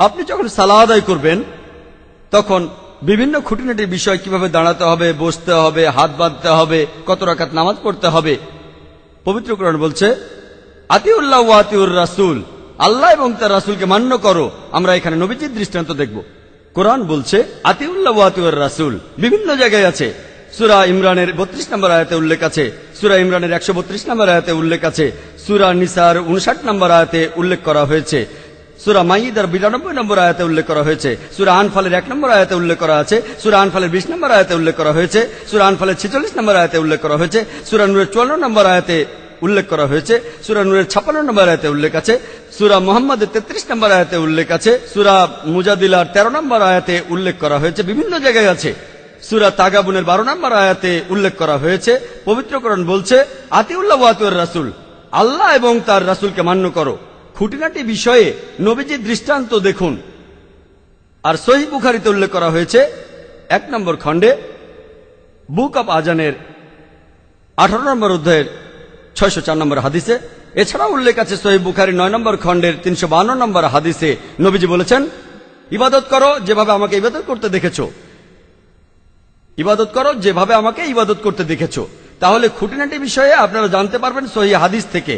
আপনি যখন সালাত আদায় করবেন তখন বিভিন্ন খুঁটিনাটি বিষয়, কিভাবে দাঁড়াতে হবে, বসতে হবে, হাত বাঁধতে হবে, কত রাকাত নামাজ পড়তে হবে। পবিত্র কোরআন বলছে আতিউল্লাহ ওয়া আতিউর রাসূল, আল্লাহ এবং তার রাসূলকে মান্য করো। আমরা এখানে নবীজির দৃষ্টান্ত দেখব। কোরআন বলছে আতিউল্লাহ ওয়া আতিউর রাসূল, বিভিন্ন জায়গায় আছে। সূরা ইমরানের 32 নম্বর আয়াতে উল্লেখ আছে, সূরা ইমরানের 132 নম্বর আয়াতে উল্লেখ আছে, সূরা নিসার 59 নম্বর আয়াতে উল্লেখ করা হয়েছে, সূরা মাইদার 92 নম্বর আয়াতে উল্লেখ করা হয়েছে, সূরা আনফালের 1 নম্বর আয়াতে উল্লেখ করা আছে, সূরা আনফালের 20 নম্বর আয়াতে উল্লেখ করা হয়েছে, সূরা আনফালের 46 নম্বর আয়াতে উল্লেখ করা হয়েছে, সূরা নূরের 54 নম্বর আয়াতে উল্লেখ করা হয়েছে, সূরা নূরের 56 নম্বর আয়াতে উল্লেখ আছে, সূরা মুহাম্মাদের 33 নম্বর আয়াতে উল্লেখ আছে, সূরা মুজাদিলার 13 নম্বর আয়াতে উল্লেখ করা হয়েছে, বিভিন্ন জায়গায় আছে। সূরা তাগাবুনের 12 নম্বর আয়াতে উল্লেখ করা হয়েছে। পবিত্র কোরআন বলছে আতিউল্লাহ ওয়া আতিউর রাসূল, আল্লাহ এবং তার রাসূলকে মান্য করো। খুঁটিনাটি বিষয়ে নবীজির দৃষ্টান্ত দেখুন। আর সহিহ বুখারীতে উল্লেখ করা হয়েছে 1 নম্বর খণ্ডে বুক অব আজানের 18 নম্বর অধ্যায়ের 604 নম্বর হাদিসে। এছাড়াও উল্লেখ আছে সহিহ বুখারী 9 নম্বর খণ্ডের 352 নম্বর হাদিসে। নবীজি বলেছেন ইবাদত করো যেভাবে আমাকে ইবাদত করতে দেখেছো, ইবাদত করো যেভাবে আমাকে ইবাদত করতে দেখেছো। তাহলে খুঁটিনাটি বিষয়ে আপনারা জানতে পারবেন সহিহ হাদিস থেকে।